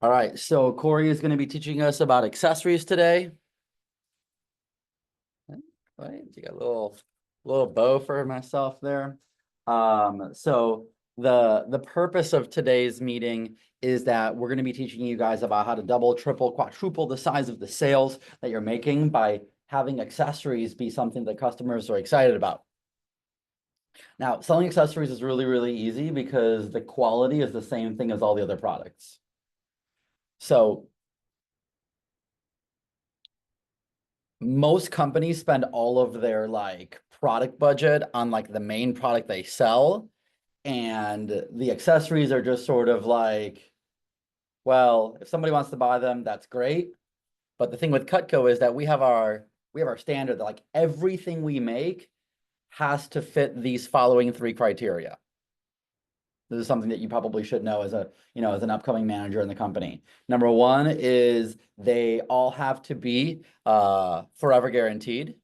All right, so Corey is going to be teaching us about accessories today. Right, you got a little bow for myself there. So the purpose of today's meeting is that we're going to be teaching you guys about how to double, triple, quadruple the size of the sales that you're making by having accessories be something that customers are excited about. Now, selling accessories is really, really easy because the quality is the same thing as all the other products. So most companies spend all of their product budget on the main product they sell, and the accessories are just sort of well, if somebody wants to buy them, that's great. But the thing with Cutco is that we have our standard that everything we make has to fit these following three criteria. This is something that you probably should know as as an upcoming manager in the company. Number one is they all have to be forever guaranteed.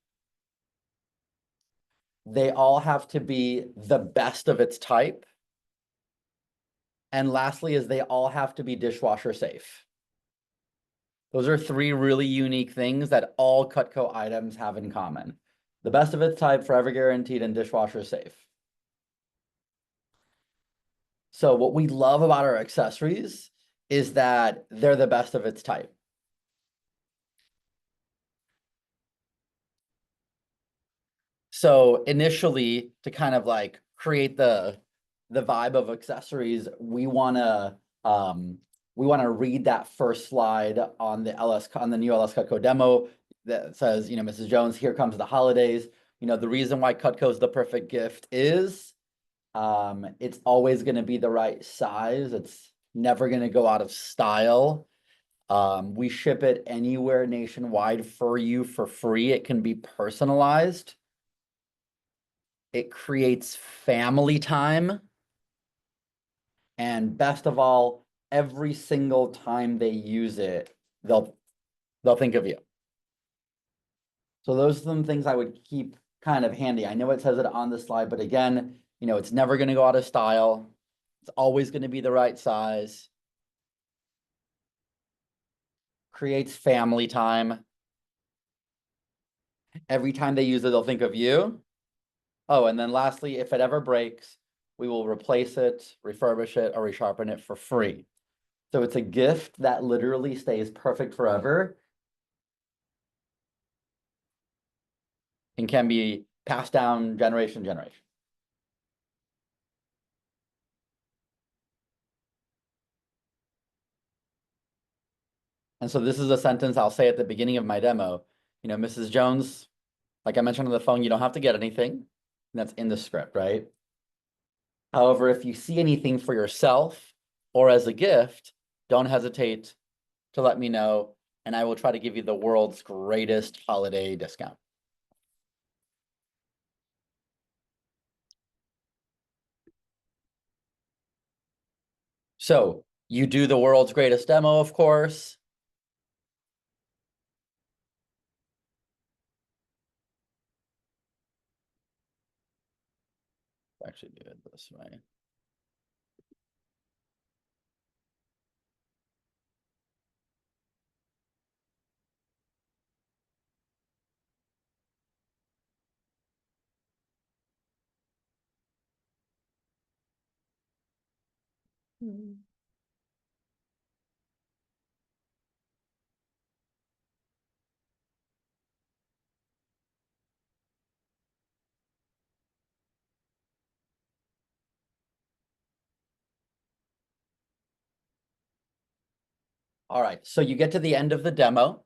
They all have to be the best of its type. And lastly is they all have to be dishwasher safe. Those are three really unique things that all Cutco items have in common. The best of its type, forever guaranteed, and dishwasher safe. So what we love about our accessories is that they're the best of its type. So initially, to kind of create the vibe of accessories, we want to read that first slide on the new LS Cutco demo that says, Mrs. Jones, here comes the holidays. The reason why Cutco is the perfect gift is it's always going to be the right size. It's never going to go out of style. We ship it anywhere nationwide for you for free. It can be personalized. It creates family time. And best of all, every single time they use it, they'll think of you. So those are some things I would keep kind of handy. I know it says it on the slide, but again, it's never going to go out of style. It's always going to be the right size. Creates family time. Every time they use it, they'll think of you. Oh, and then lastly, if it ever breaks, we will replace it, refurbish it, or resharpen it for free. So it's a gift that literally stays perfect forever and can be passed down generation to generation. And so this is a sentence I'll say at the beginning of my demo. Mrs. Jones, like I mentioned on the phone, you don't have to get anything. That's in the script, right? However, if you see anything for yourself or as a gift, don't hesitate to let me know, and I will try to give you the world's greatest holiday discount. So you do the world's greatest demo, of course. Actually do it this way. All right, so you get to the end of the demo,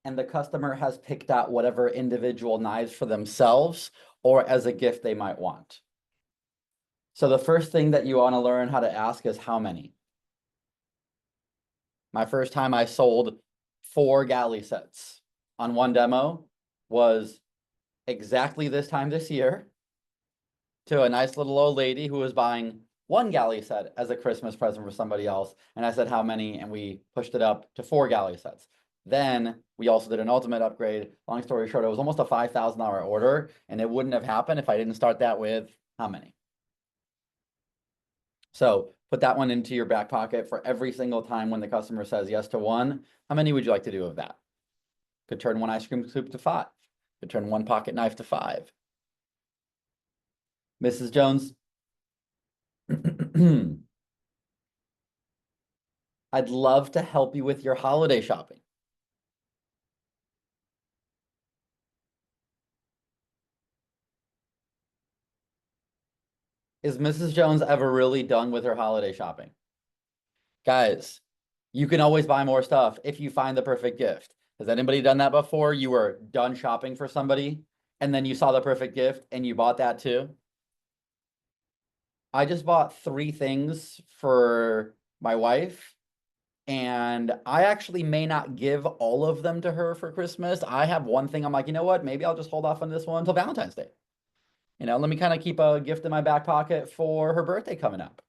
and the customer has picked out whatever individual knives for themselves or as a gift they might want. So the first thing that you want to learn how to ask is how many? My first time I sold 4 galley sets on one demo was exactly this time this year to a nice little old lady who was buying 1 galley set as a Christmas present for somebody else. And I said, how many? And we pushed it up to 4 galley sets. Then we also did an ultimate upgrade. Long story short, it was almost a $5,000 order, and it wouldn't have happened if I didn't start that with how many? So put that one into your back pocket for every single time when the customer says yes to one. How many would you like to do of that? Could turn one ice cream scoop to 5. Could turn one pocket knife to 5. Mrs. Jones, I'd love to help you with your holiday shopping. Is Mrs. Jones ever really done with her holiday shopping? Guys, you can always buy more stuff if you find the perfect gift. Has anybody done that before? You were done shopping for somebody and then you saw the perfect gift and you bought that too? I just bought 3 things for my wife, and I actually may not give all of them to her for Christmas. I have one thing I'm like, you know what? Maybe I'll just hold off on this one until Valentine's Day. Let me kind of keep a gift in my back pocket for her birthday coming up.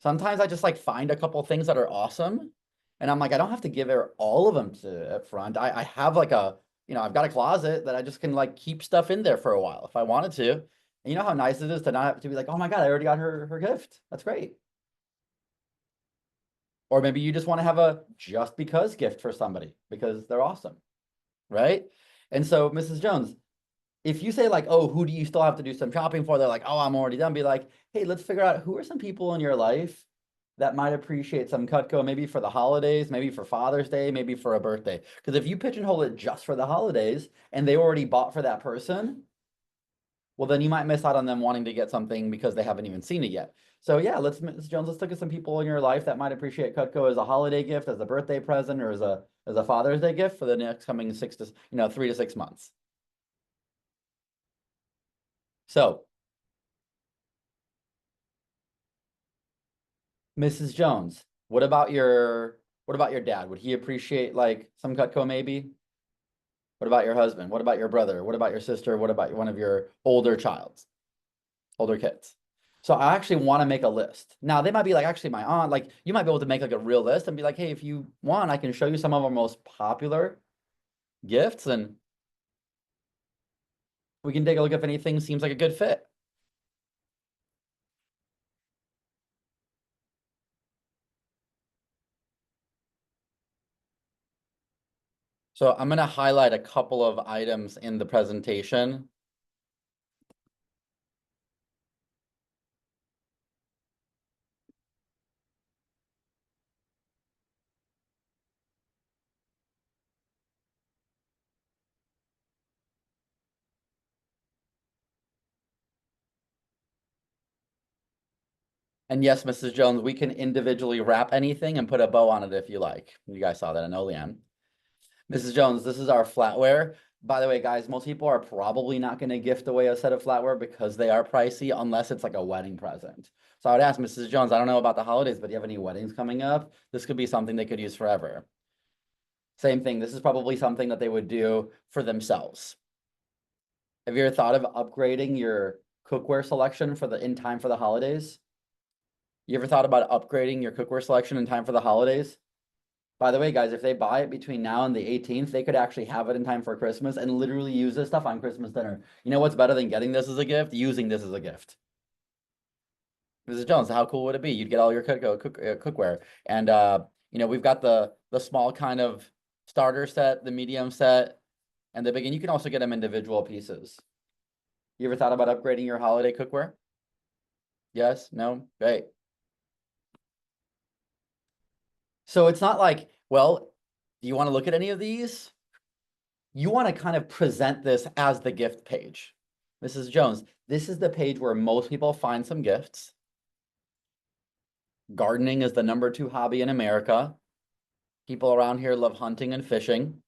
Sometimes I just like find a couple things that are awesome, and I'm like, I don't have to give her all of them to up front. I have like I've got a closet that I just can like keep stuff in there for a while if I wanted to. And you know how nice it is to not have to be like, oh my God, I already got her gift. That's great. Or maybe you just want to have a just because gift for somebody because they're awesome, right? And so, Mrs. Jones, if you say like, oh, who do you still have to do some shopping for? They're like, oh, I'm already done. Be like, hey, let's figure out who are some people in your life that might appreciate some Cutco, maybe for the holidays, maybe for Father's Day, maybe for a birthday. Because if you pigeonhole it just for the holidays and they already bought for that person, well, then you might miss out on them wanting to get something because they haven't even seen it yet. So yeah, Ms. Jones, let's look at some people in your life that might appreciate Cutco as a holiday gift, as a birthday present, or as a Father's Day gift for the next coming 3 to 6 months. So, Mrs. Jones, what about your dad? Would he appreciate like some Cutco maybe? What about your husband? What about your brother? What about your sister? What about one of your older kids? So I actually want to make a list. Now they might be like, actually, my aunt, like you might be able to make like a real list and be like, hey, if you want, I can show you some of our most popular gifts and we can take a look if anything seems like a good fit. So I'm going to highlight a couple of items in the presentation. And yes, Mrs. Jones, we can individually wrap anything and put a bow on it if you like. You guys saw that in Olean. Mrs. Jones, this is our flatware. By the way, guys, most people are probably not going to gift away a set of flatware because they are pricey unless it's like a wedding present. So I would ask Mrs. Jones, I don't know about the holidays, but do you have any weddings coming up? This could be something they could use forever. Same thing. This is probably something that they would do for themselves. Have you ever thought of upgrading your cookware selection in time for the holidays? You ever thought about upgrading your cookware selection in time for the holidays? By the way, guys, if they buy it between now and the 18th, they could actually have it in time for Christmas and literally use this stuff on Christmas dinner. You know what's better than getting this as a gift? Using this as a gift. Mrs. Jones, how cool would it be? You'd get all your cookware. And we've got the small kind of starter set, the medium set, and the big, and you can also get them individual pieces. You ever thought about upgrading your holiday cookware? Yes? No? Great. So it's not like, well, do you want to look at any of these? You want to kind of present this as the gift page. Mrs. Jones, this is the page where most people find some gifts. Gardening is the #2 hobby in America. People around here love hunting and fishing.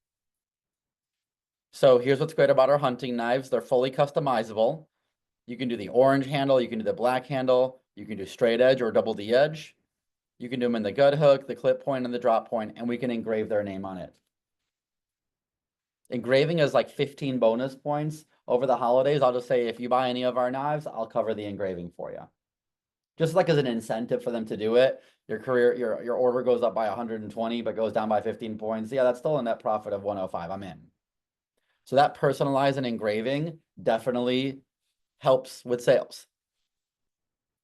So here's what's great about our hunting knives. They're fully customizable. You can do the orange handle, you can do the black handle, you can do straight edge or double the edge. You can do them in the gut hook, the clip point, and the drop point, and we can engrave their name on it. Engraving is like 15 bonus points over the holidays. I'll just say if you buy any of our knives, I'll cover the engraving for you. Just like as an incentive for them to do it. Your order goes up by 120, but goes down by 15 points. Yeah, that's still a net profit of 105. I'm in. So that personalized and engraving definitely helps with sales.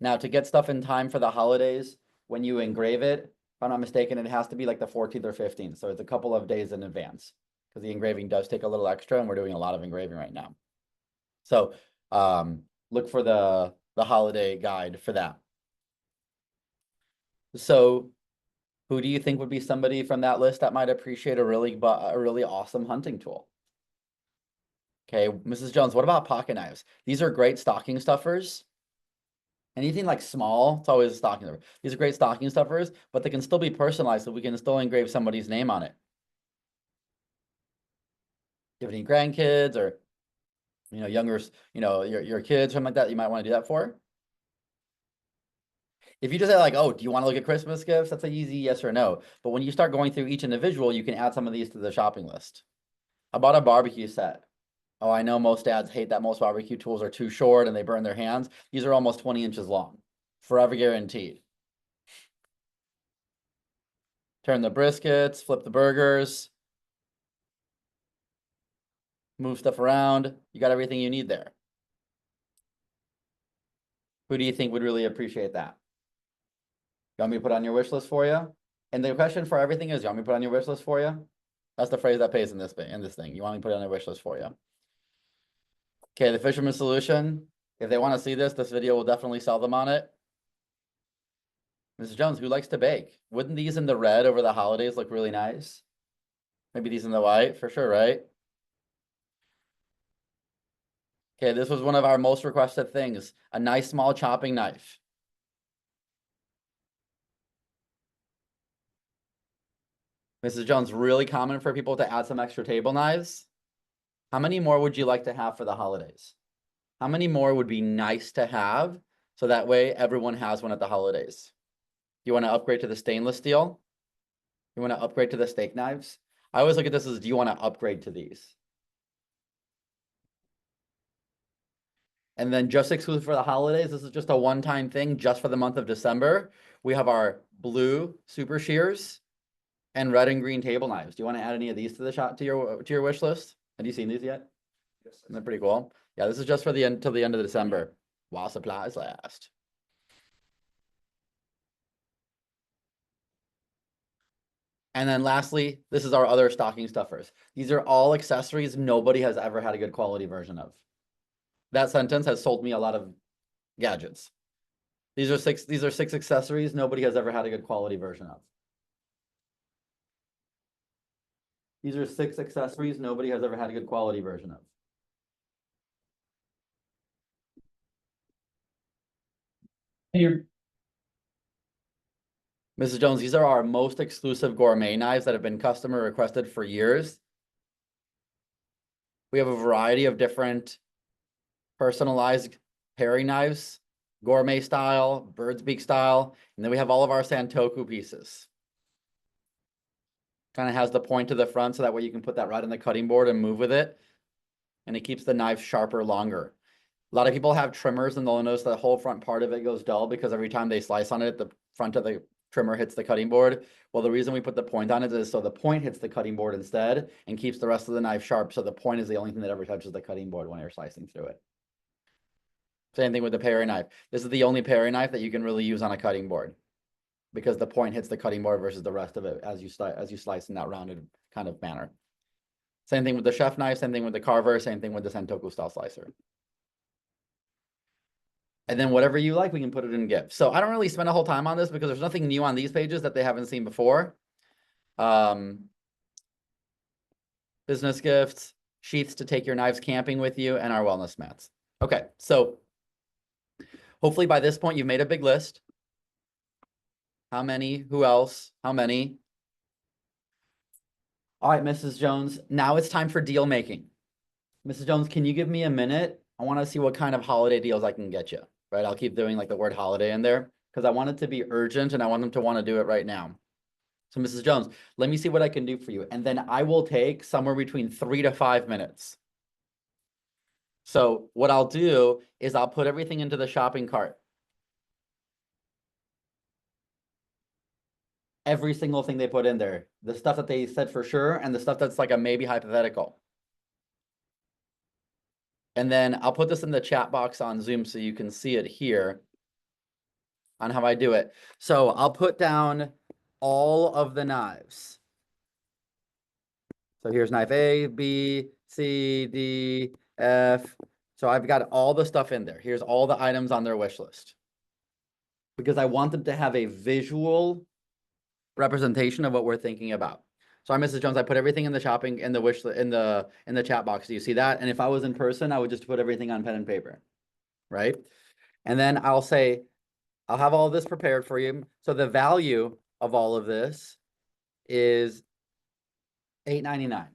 Now, to get stuff in time for the holidays, when you engrave it, if I'm not mistaken, it has to be like the 14th or 15th. So it's a couple of days in advance because the engraving does take a little extra and we're doing a lot of engraving right now. So look for the holiday guide for that. So who do you think would be somebody from that list that might appreciate a really awesome hunting tool? Okay, Mrs. Jones, what about pocket knives? These are great stocking stuffers. Anything like small, it's always a stocking stuffer. These are great stocking stuffers, but they can still be personalized, so we can still engrave somebody's name on it. Do you have any grandkids or younger, your kids, something like that, you might want to do that for? If you just say like, oh, do you want to look at Christmas gifts? That's an easy yes or no. But when you start going through each individual, you can add some of these to the shopping list. How about a barbecue set? Oh, I know most dads hate that most barbecue tools are too short and they burn their hands. These are almost 20 inches long. Forever guaranteed. Turn the briskets, flip the burgers, move stuff around. You got everything you need there. Who do you think would really appreciate that? You want me to put on your wish list for you? And the question for everything is, you want me to put on your wish list for you? That's the phrase that pays in this thing. You want me to put it on your wish list for you? Okay, the Fisherman Solution. If they want to see this video will definitely sell them on it. Mrs. Jones, who likes to bake? Wouldn't these in the red over the holidays look really nice? Maybe these in the white, for sure, right? Okay, this was one of our most requested things. A nice small chopping knife. Mrs. Jones, really common for people to add some extra table knives. How many more would you like to have for the holidays? How many more would be nice to have so that way everyone has one at the holidays? You want to upgrade to the stainless steel? You want to upgrade to the steak knives? I always look at this as, do you want to upgrade to these? And then just exclusive for the holidays, this is just a one-time thing just for the month of December. We have our blue super shears and red and green table knives. Do you want to add any of these to the to your wish list? Have you seen these yet? Yes. Isn't that pretty cool? Yeah, this is just for the end till the end of December while supplies last. And then lastly, this is our other stocking stuffers. These are all accessories nobody has ever had a good quality version of. That sentence has sold me a lot of gadgets. These are six accessories nobody has ever had a good quality version of. These are 6 accessories nobody has ever had a good quality version of. Here. Mrs. Jones, these are our most exclusive gourmet knives that have been customer requested for years. We have a variety of different personalized paring knives, gourmet style, bird's beak style, and then we have all of our Santoku pieces. Kind of has the point to the front so that way you can put that right on the cutting board and move with it. And it keeps the knife sharper longer. A lot of people have trimmers and they'll notice the whole front part of it goes dull because every time they slice on it, the front of the trimmer hits the cutting board. Well, the reason we put the point on it is so the point hits the cutting board instead and keeps the rest of the knife sharp. So the point is the only thing that ever touches the cutting board when you're slicing through it. Same thing with the paring knife. This is the only paring knife that you can really use on a cutting board because the point hits the cutting board versus the rest of it as you slice in that rounded kind of manner. Same thing with the chef knife, same thing with the carver, same thing with the Santoku style slicer. And then whatever you like, we can put it in gifts. So I don't really spend a whole time on this because there's nothing new on these pages that they haven't seen before. Business gifts, sheaths to take your knives camping with you, and our wellness mats. Okay, so hopefully by this point, you've made a big list. How many? Who else? How many? All right, Mrs. Jones, now it's time for deal making. Mrs. Jones, can you give me a minute? I want to see what kind of holiday deals I can get you, right? I'll keep doing like the word holiday in there because I want it to be urgent and I want them to want to do it right now. So Mrs. Jones, let me see what I can do for you. And then I will take somewhere between 3 to 5 minutes. So what I'll do is I'll put everything into the shopping cart. Every single thing they put in there, the stuff that they said for sure, and the stuff that's like a maybe hypothetical. And then I'll put this in the chat box on Zoom so you can see it here. on how I do it. So I'll put down all of the knives. So here's knife A, B, C, D, F. So I've got all the stuff in there. Here's all the items on their wish list. Because I want them to have a visual representation of what we're thinking about. Sorry, Mrs. Jones, I put everything in the shopping in the wish in the chat box. Do you see that? And if I was in person, I would just put everything on pen and paper, right? And then I'll say, I'll have all this prepared for you. So the value of all of this is $8.99.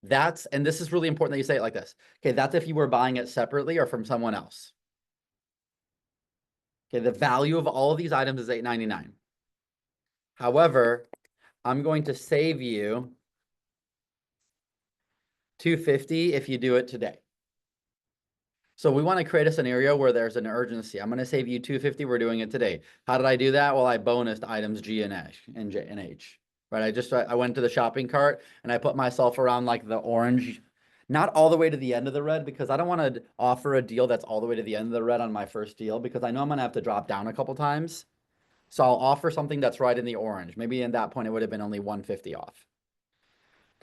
That's, and this is really important that you say it like this. Okay, that's if you were buying it separately or from someone else. Okay, the value of all of these items is $8.99. However, I'm going to save you $2.50 if you do it today. So we want to create a scenario where there's an urgency. I'm going to save you $2.50. We're doing it today. How did I do that? Well, I bonused items G and H and J and H. Right? I went to the shopping cart and I put myself around like the orange, not all the way to the end of the red, because I don't want to offer a deal that's all the way to the end of the red on my first deal, because I know I'm going to have to drop down a couple times. So I'll offer something that's right in the orange. Maybe in that point, it would have been only $1.50 off.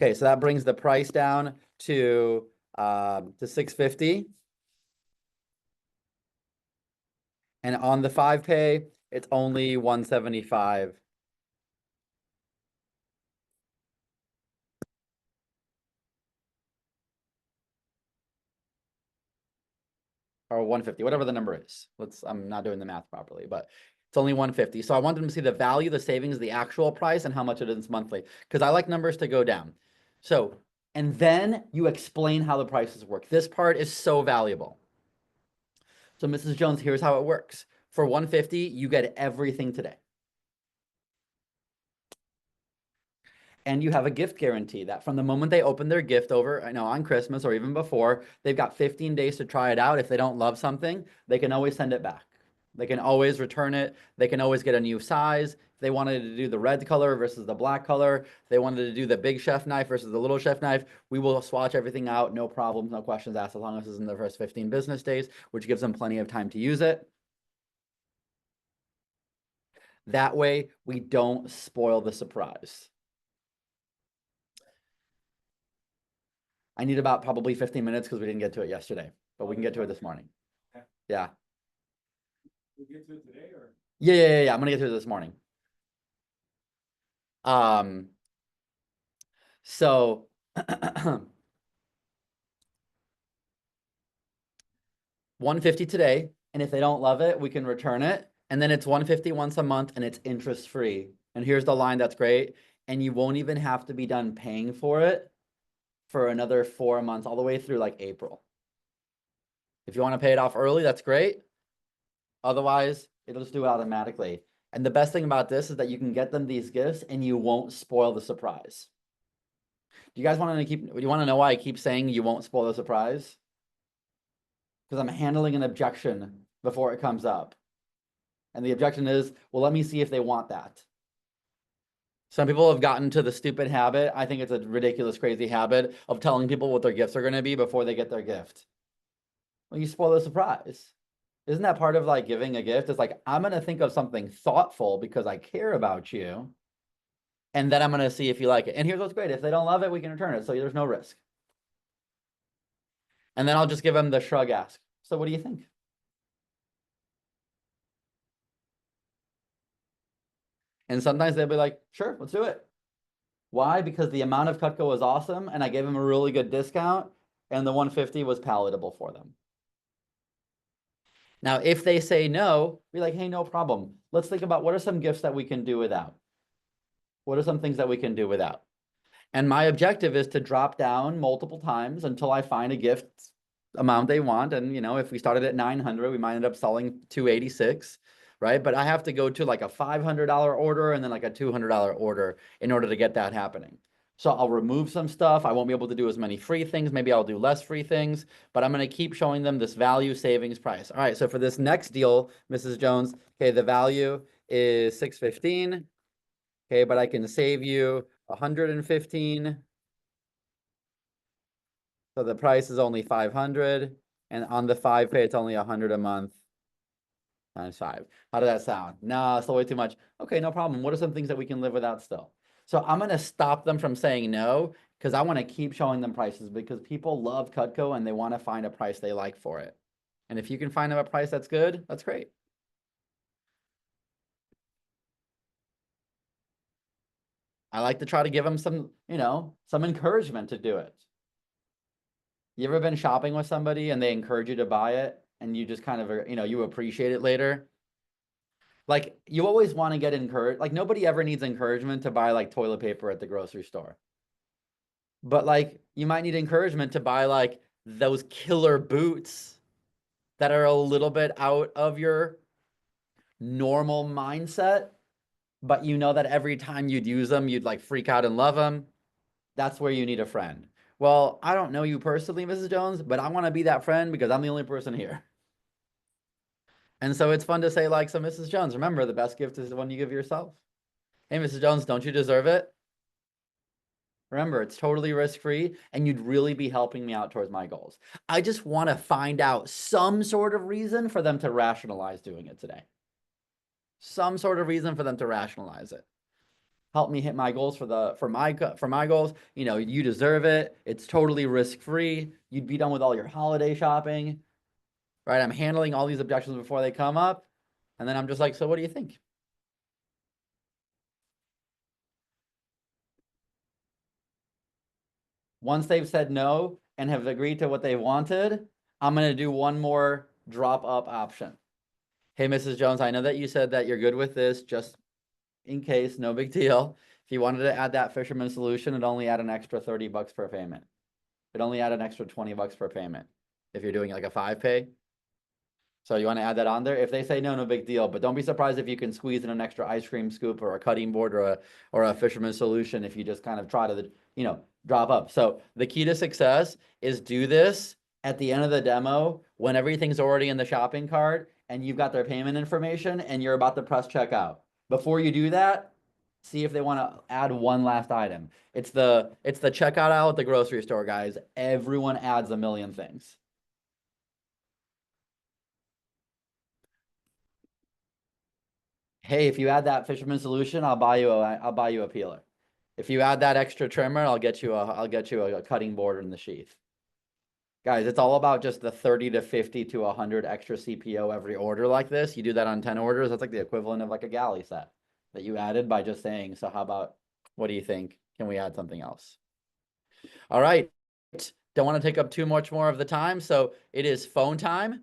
Okay, so that brings the price down to $6.50. And on the 5Pay, it's only $175. Or $150, whatever the number is. I'm not doing the math properly, but it's only $150. So I want them to see the value, the savings, the actual price, and how much it is monthly, because I like numbers to go down. So, and then you explain how the prices work. This part is so valuable. So Mrs. Jones, here's how it works. For $150, you get everything today. And you have a gift guarantee that from the moment they open their gift over, I know on Christmas or even before, they've got 15 days to try it out. If they don't love something, they can always send it back. They can always return it. They can always get a new size. If they wanted to do the red color versus the black color, if they wanted to do the big chef knife versus the little chef knife, we will swatch everything out. No problems, no questions asked, as long as it's in the first 15 business days, which gives them plenty of time to use it. That way, we don't spoil the surprise. I need about probably 15 minutes because we didn't get to it yesterday, but we can get to it this morning. Okay. Yeah. We'll get to it today or? Yeah. I'm gonna get to it this morning. So $150 today, and if they don't love it, we can return it. And then it's $150 once a month and it's interest free. And here's the line that's great. And you won't even have to be done paying for it for another 4 months, all the way through like April. If you want to pay it off early, that's great. Otherwise, it'll just do it automatically. And the best thing about this is that you can get them these gifts and you won't spoil the surprise. Do you guys want to know why I keep saying you won't spoil the surprise? Because I'm handling an objection before it comes up. And the objection is, well, let me see if they want that. Some people have gotten to the stupid habit. I think it's a ridiculous, crazy habit of telling people what their gifts are going to be before they get their gift. Well, you spoil the surprise. Isn't that part of like giving a gift? It's like, I'm going to think of something thoughtful because I care about you. And then I'm going to see if you like it. And here's what's great. If they don't love it, we can return it. So there's no risk. And then I'll just give them the shrug ask. So what do you think? And sometimes they'll be like, sure, let's do it. Why? Because the amount of Cutco was awesome and I gave them a really good discount and the 150 was palatable for them. Now, if they say no, be like, hey, no problem. Let's think about what are some gifts that we can do without? What are some things that we can do without? And my objective is to drop down multiple times until I find a gift amount they want. And, you know, if we started at 900, we might end up selling 286, right? But I have to go to like a $500 order and then like a $200 order in order to get that happening. So I'll remove some stuff. I won't be able to do as many free things. Maybe I'll do less free things, but I'm going to keep showing them this value savings price. All right. So for this next deal, Mrs. Jones, okay, the value is $615. Okay, but I can save you 115. So the price is only 500, and on the 5Pay, it's only 100 a month. times 5. How does that sound? No, it's way too much. Okay, no problem. What are some things that we can live without still? So I'm going to stop them from saying no because I want to keep showing them prices because people love Cutco and they want to find a price they like for it. And if you can find them a price that's good, that's great. I like to try to give them some, some encouragement to do it. You ever been shopping with somebody and they encourage you to buy it and you just kind of, you appreciate it later? Like you always want to get encouraged. Like nobody ever needs encouragement to buy like toilet paper at the grocery store. But like you might need encouragement to buy like those killer boots that are a little bit out of your normal mindset, but you know that every time you'd use them, you'd like freak out and love them. That's where you need a friend. Well, I don't know you personally, Mrs. Jones, but I want to be that friend because I'm the only person here. And so it's fun to say like, so Mrs. Jones, remember the best gift is the one you give yourself. Hey, Mrs. Jones, don't you deserve it? Remember, it's totally risk-free and you'd really be helping me out towards my goals. I just want to find out some sort of reason for them to rationalize doing it today. Some sort of reason for them to rationalize it. Help me hit my goals for my goals. You deserve it. It's totally risk-free. You'd be done with all your holiday shopping. Right? I'm handling all these objections before they come up. And then I'm just like, so what do you think? Once they've said no and have agreed to what they wanted, I'm going to do one more drop up option. Hey, Mrs. Jones, I know that you said that you're good with this, just in case, no big deal. If you wanted to add that fisherman solution, it'd only add an extra 30 bucks per payment. It'd only add an extra 20 bucks per payment if you're doing like a 5-pay. So you want to add that on there? If they say no, no big deal. But don't be surprised if you can squeeze in an extra ice cream scoop or a cutting board or a fisherman solution if you just kind of try to, drop up. So the key to success is do this at the end of the demo when everything's already in the shopping cart and you've got their payment information and you're about to press checkout. Before you do that, see if they want to add one last item. It's the checkout aisle at the grocery store, guys. Everyone adds a million things. Hey, if you add that fisherman solution, I'll buy you a peeler. If you add that extra trimmer, I'll get you a cutting board in the sheath. Guys, it's all about just the 30 to 50 to 100 extra CPO every order like this. You do that on 10 orders, that's like the equivalent of like a galley set that you added by just saying, so how about, what do you think? Can we add something else? All right. Don't want to take up too much more of the time. So it is phone time.